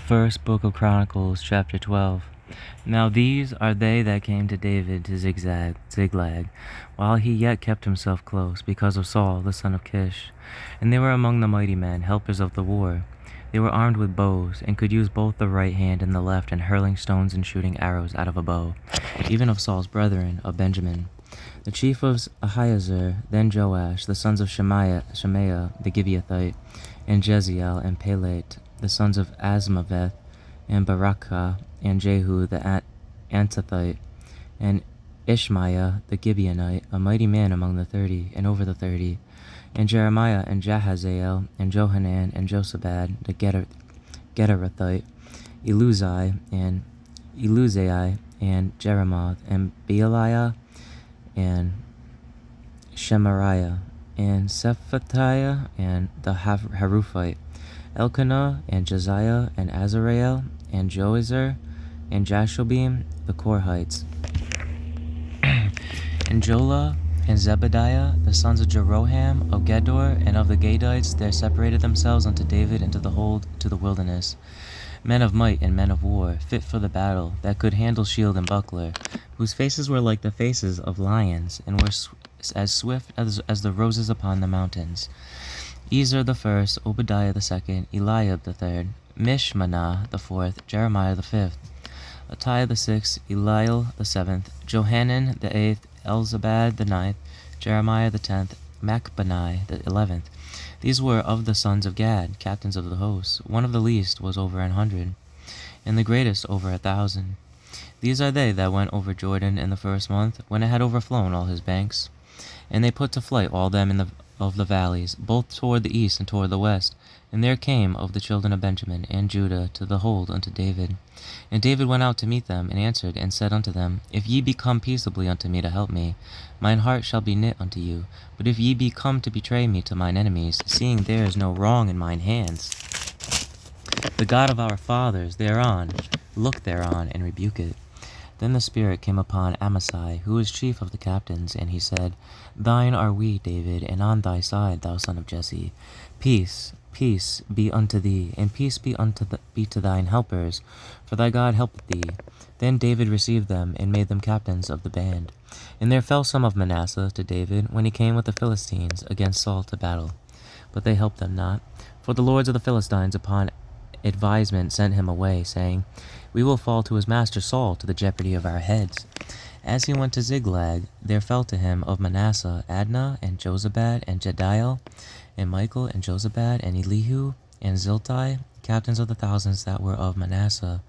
First Book of Chronicles, chapter 12. Now these are they that came to David to Ziklag, while he yet kept himself close, because of Saul the son of Kish. And they were among the mighty men, helpers of the war. They were armed with bows, and could use both the right hand and the left in hurling stones and shooting arrows out of a bow, even of Saul's brethren of Benjamin. The chief of Ahiezer, then Joash, the sons of Shemaiah the Gibeathite, and Jeziel and Pelet, the sons of Azmaveth, and Barakah, and Jehu the Antothite, and Ishmaiah the Gibeonite, a mighty man among the 30, and over the 30, and Jeremiah and Jahaziel, and Johanan and Josabad the Gederathite, Eluzai and Jeremoth, and Bealiah and Shemariah, and Shephatiah and the Haruphite, Elkanah and Josiah and Azareel and Joezer and Jashobim the Korhites, and Jola and Zebediah the sons of Jeroham of Gedor, and of the Gadites there separated themselves unto David into the hold to the wilderness, men of might and men of war, fit for the battle, that could handle shield and buckler, whose faces were like the faces of lions, and were as swift as the roses upon the mountains. Ezer the first, Obadiah the second, Eliab the third, Mishmanah the fourth, Jeremiah the fifth, Attai the sixth, Eliel the seventh, Johanan the eighth, Elzabad the ninth, Jeremiah the 10th, Machbanai the 11th. These were of the sons of Gad, captains of the hosts. One of the least was over 100, and the greatest over 1,000. These are they that went over Jordan in the first month, when it had overflown all his banks. And they put to flight all them of the valleys, both toward the east and toward the west. And there came of the children of Benjamin and Judah to the hold unto David. And David went out to meet them, and answered and said unto them, If ye be come peaceably unto me to help me, mine heart shall be knit unto you. But if ye be come to betray me to mine enemies, seeing there is no wrong in mine hands, the God of our fathers thereon, look thereon, and rebuke it. Then the Spirit came upon Amasai, who was chief of the captains, and he said, Thine are we, David, and on thy side, thou son of Jesse. Peace, peace be unto thee, and peace be to thine helpers, for thy God helpeth thee. Then David received them, and made them captains of the band. And there fell some of Manasseh to David, when he came with the Philistines against Saul to battle. But they helped them not, for the lords of the Philistines upon advisement sent him away, saying, We will fall to his master Saul to the jeopardy of our heads. As he went to Ziklag, there fell to him of Manasseh Adnah and Jozabad and Jediel and Michael and Jozabad and Elihu and Ziltai, captains of the thousands that were of Manasseh.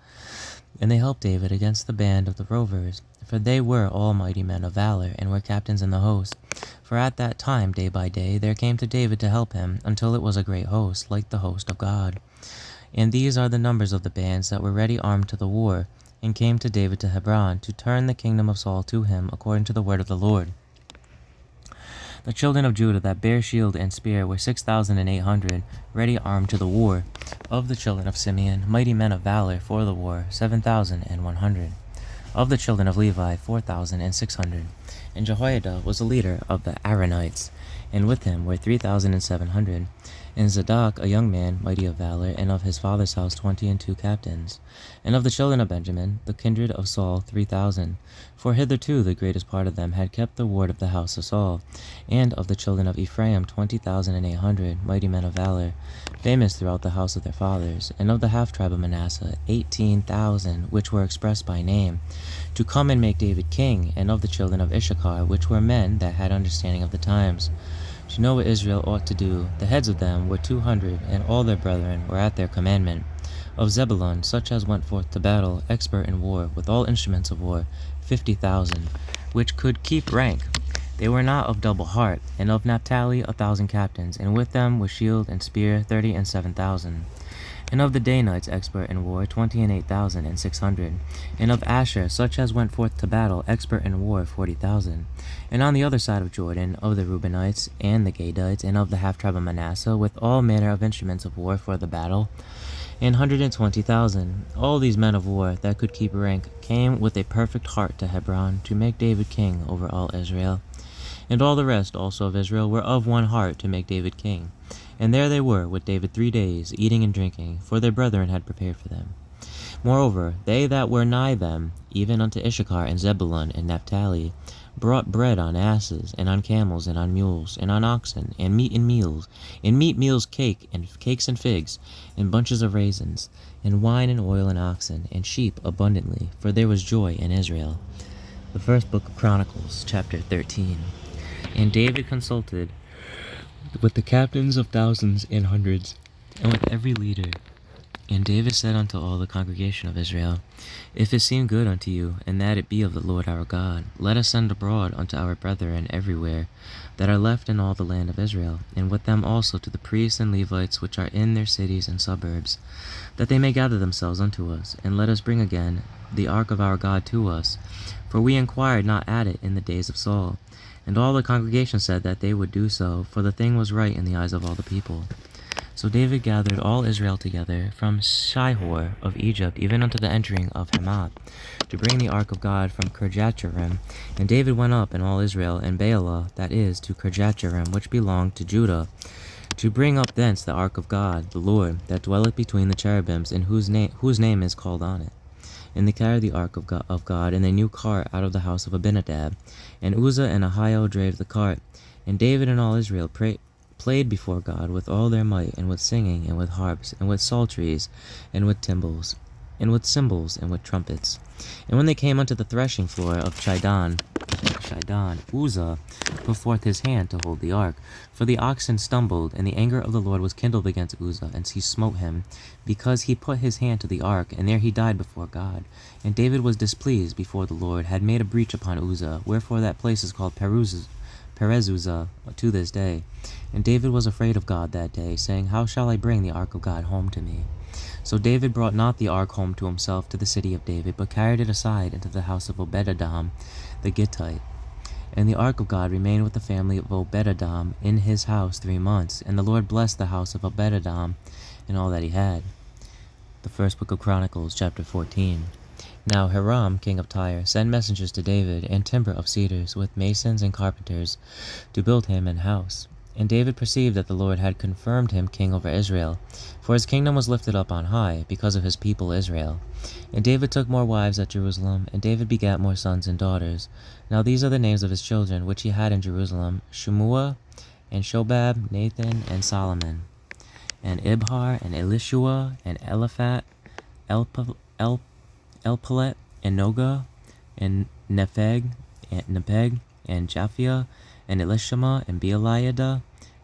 And they helped David against the band of the rovers, for they were all mighty men of valor, and were captains in the host. For at that time, day by day, there came to David to help him, until it was a great host, like the host of God. And these are the numbers of the bands that were ready armed to the war, and came to David to Hebron, to turn the kingdom of Saul to him, according to the word of the Lord. The children of Judah that bare shield and spear were 6,800, ready armed to the war. Of the children of Simeon, mighty men of valor for the war, 7,100. Of the children of Levi, 4,600. And Jehoiada was the leader of the Aaronites, and with him were 3,700. And Zadok, a young man, mighty of valor, and of his father's house 22 captains. And of the children of Benjamin, the kindred of Saul, 3,000. For hitherto the greatest part of them had kept the ward of the house of Saul. And of the children of Ephraim 20,800, mighty men of valor, famous throughout the house of their fathers. And of the half-tribe of Manasseh 18,000, which were expressed by name, to come and make David king. And of the children of Issachar, which were men that had understanding of the times, to know what Israel ought to do. The heads of them were 200, and all their brethren were at their commandment. Of Zebulun, such as went forth to battle, expert in war, with all instruments of war, 50,000, which could keep rank. They were not of double heart. And of Naphtali 1,000 captains, and with them with shield and spear 37,000. And of the Danites expert in war 28,600. And of Asher such as went forth to battle, expert in war 40,000. And on the other side of Jordan, of the Reubenites and the Gadites, and of the half-tribe of Manasseh, with all manner of instruments of war for the battle, 120,000. All these men of war that could keep rank came with a perfect heart to Hebron, to make David king over all Israel. And all the rest also of Israel were of one heart to make David king. And there they were with David 3 days, eating and drinking, for their brethren had prepared for them. Moreover, they that were nigh them, even unto Issachar and Zebulun and Naphtali, brought bread on asses, and on camels, and on mules, and on oxen, and meat in meals, and meat meals cakes and figs, and bunches of raisins, and wine and oil and oxen, and sheep abundantly, for there was joy in Israel. The first book of Chronicles, chapter 13. And David consulted with the captains of thousands and hundreds, and with every leader. And David said unto all the congregation of Israel, If it seem good unto you, and that it be of the Lord our God, let us send abroad unto our brethren everywhere, that are left in all the land of Israel, and with them also to the priests and Levites which are in their cities and suburbs, that they may gather themselves unto us, and let us bring again the ark of our God to us. For we inquired not at it in the days of Saul. And all the congregation said that they would do so, for the thing was right in the eyes of all the people. So David gathered all Israel together from Shihor of Egypt, even unto the entering of Hamath, to bring the ark of God from Kirjathjearim. And David went up, and all Israel, and Baalah, that is, to Kirjathjearim, which belonged to Judah, to bring up thence the ark of God, the Lord, that dwelleth between the cherubims, and whose name is called on it. And they carried the ark of God in a new cart out of the house of Abinadab. And Uzzah and Ahio drave the cart. And David and all Israel played before God with all their might, and with singing, and with harps, and with psalteries, and with timbrels, and with cymbals, and with trumpets. And when they came unto the threshing floor of Chidon, Uzzah put forth his hand to hold the ark. For the oxen stumbled, and the anger of the Lord was kindled against Uzzah, and he smote him, because he put his hand to the ark, and there he died before God. And David was displeased before the Lord, had made a breach upon Uzzah, wherefore that place is called Perez-Uzzah to this day. And David was afraid of God that day, saying, How shall I bring the ark of God home to me? So David brought not the ark home to himself to the city of David, but carried it aside into the house of Obed-Edom the Gittite. And the ark of God remained with the family of Obed-Edom in his house 3 months, and the Lord blessed the house of Obed-Edom and all that he had. The first book of Chronicles, chapter 14. Now Hiram, king of Tyre, sent messengers to David, and timber of cedars, with masons and carpenters, to build him an house. And David perceived that the Lord had confirmed him king over Israel, for his kingdom was lifted up on high, because of his people Israel. And David took more wives at Jerusalem, and David begat more sons and daughters. Now these are the names of his children, which he had in Jerusalem: Shemua, and Shobab, Nathan, and Solomon, and Ibhar, and Elishua, and Eliphat, Elpalet, and Noga, and Nepheg, and Japhia, and Elishama, and Beeliada,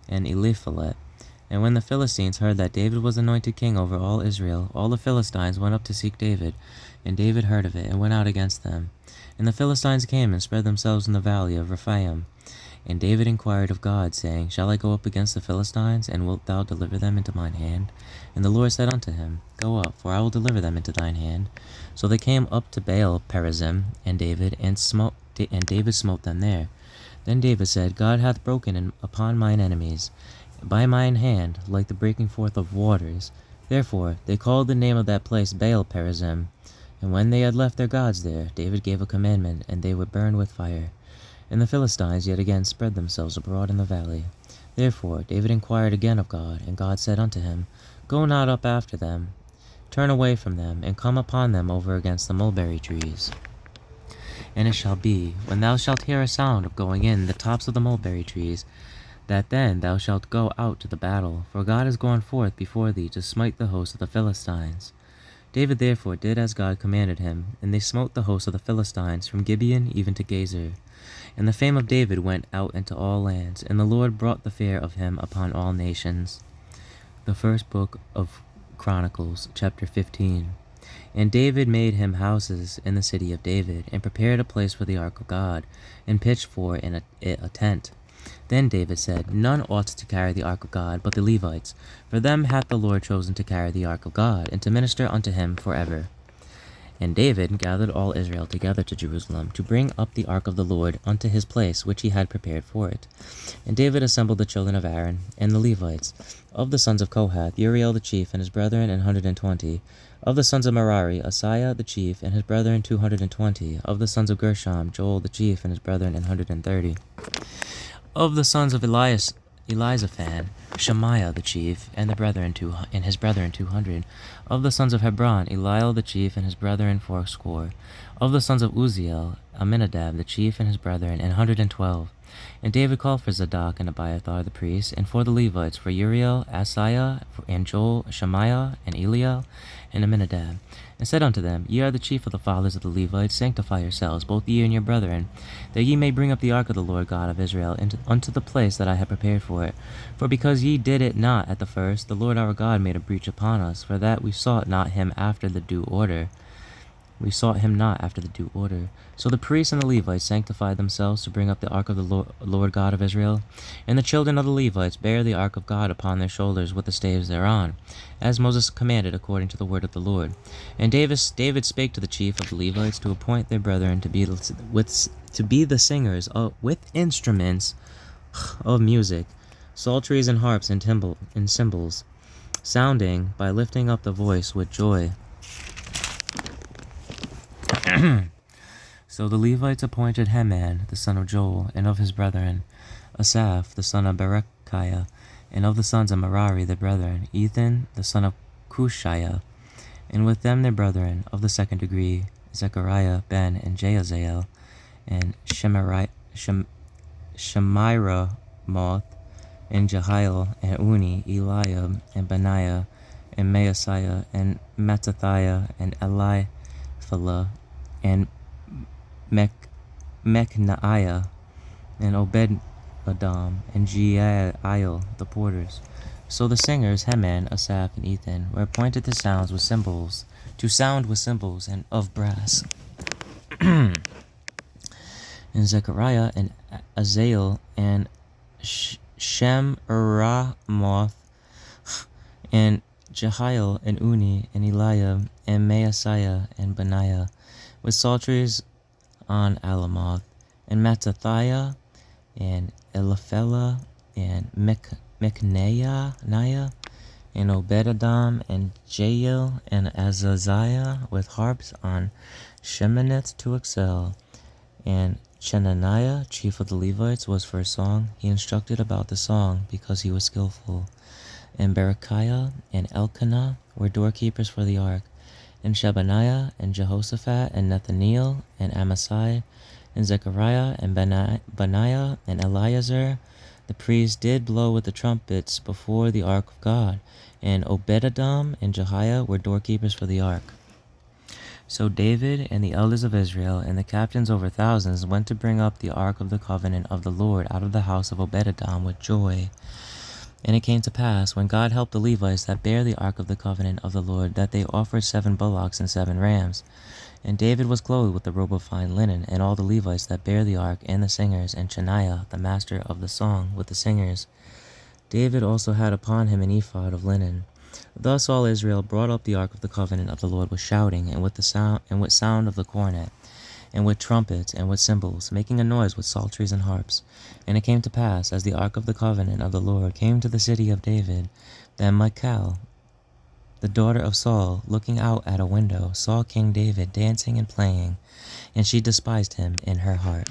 and Eliphalet. And when the Philistines heard that David was anointed king over all Israel, all the Philistines went up to seek David. And David heard of it, and went out against them. And the Philistines came and spread themselves in the valley of Rephaim. And David inquired of God, saying, Shall I go up against the Philistines, and wilt thou deliver them into mine hand? And the Lord said unto him, Go up, for I will deliver them into thine hand. So they came up to Baal Perazim, and David smote them there. Then David said, God hath broken upon mine enemies by mine hand, like the breaking forth of waters. Therefore they called the name of that place Baal Perazim. And when they had left their gods there, David gave a commandment, and they were burned with fire. And the Philistines yet again spread themselves abroad in the valley. Therefore David inquired again of God, and God said unto him, Go not up after them, turn away from them, and come upon them over against the mulberry trees. And it shall be, when thou shalt hear a sound of going in the tops of the mulberry trees, that then thou shalt go out to the battle, for God is gone forth before thee to smite the host of the Philistines. David therefore did as God commanded him, and they smote the host of the Philistines from Gibeon even to Gezer. And the fame of David went out into all lands, and the Lord brought the fear of him upon all nations. The first book of Chronicles, chapter 15. And David made him houses in the city of David, and prepared a place for the ark of God, and pitched for it a tent. Then David said, None ought to carry the ark of God but the Levites, for them hath the Lord chosen to carry the ark of God, and to minister unto him forever. And David gathered all Israel together to Jerusalem, to bring up the ark of the Lord unto his place which he had prepared for it. And David assembled the children of Aaron, and the Levites. Of the sons of Kohath, Uriel the chief, and his brethren 120. Of the sons of Merari, Asaiah the chief, and his brethren 220. Of the sons of Gershom, Joel the chief, and his brethren 130. Of the sons of Elizaphan, Shemaiah the chief, and his brethren 200. Of the sons of Hebron, Eliel the chief and his brethren 80. Of the sons of Uzziel, Aminadab the chief and his brethren 112. And David called for Zadok and Abiathar the priests, and for the Levites, for Uriel, Asaiah, and Joel, Shemaiah, and Eliel, and Aminadab, and said unto them, Ye are the chief of the fathers of the Levites, sanctify yourselves, both ye and your brethren, that ye may bring up the ark of the Lord God of Israel unto the place that I have prepared for it. For because ye did it not at the first, the Lord our God made a breach upon us, for that we sought not him after the due order. So the priests and the Levites sanctified themselves to bring up the ark of the Lord God of Israel. And the children of the Levites bare the ark of God upon their shoulders with the staves thereon, as Moses commanded according to the word of the Lord. And David spake to the chief of the Levites to appoint their brethren to be the singers with instruments of music, psalteries and harps and cymbals, sounding by lifting up the voice with joy. So the Levites appointed Heman the son of Joel, and of his brethren, Asaph the son of Berechiah, and of the sons of Merari their brethren, Ethan the son of Cushiah, and with them their brethren of the second degree, Zechariah, Ben, and Jaaziel, and Shemiramoth, and Jehiel, and Uni, Eliab, and Benaiah, and Maaseiah, and Mattithiah, and Eliphalah, and Mechniah, and Obed-Edom, and Jeiel, the porters. So the singers, Heman, Asaph, and Ethan, were appointed to sound with cymbals and of brass. And Zechariah, and Azael, and Shemiramoth, and Jehiel, and Uni, and Eliab, and Maaseiah, and Benaiah, with psalteries on Alamoth, and Mattithiah, and Eliphalah, and Mechniah, and Obed-Edom, and Jeiel, and Azaziah, with harps on Sheminith to excel. And Chenaniah, chief of the Levites, was for a song. He instructed about the song, because he was skillful. And Berechiah and Elkanah were doorkeepers for the ark. And Shebaniah, and Jehoshaphat, and Nethaneel, and Amasai, and Zechariah, and Benaiah, and Eleazar, the priests did blow with the trumpets before the ark of God. And Obed-Edom and Jehiah were doorkeepers for the ark. So David and the elders of Israel and the captains over thousands went to bring up the ark of the covenant of the Lord out of the house of Obed-Edom with joy. And it came to pass, when God helped the Levites that bare the ark of the covenant of the Lord, that they offered 7 bullocks and 7 rams. And David was clothed with the robe of fine linen, and all the Levites that bare the ark, and the singers, and Shemaiah, the master of the song, with the singers. David also had upon him an ephod of linen. Thus all Israel brought up the ark of the covenant of the Lord with shouting, and with sound of the cornet, and with trumpets, and with cymbals, making a noise with psalteries and harps. And it came to pass, as the ark of the covenant of the Lord came to the city of David, that Michal, the daughter of Saul, looking out at a window, saw King David dancing and playing, and she despised him in her heart.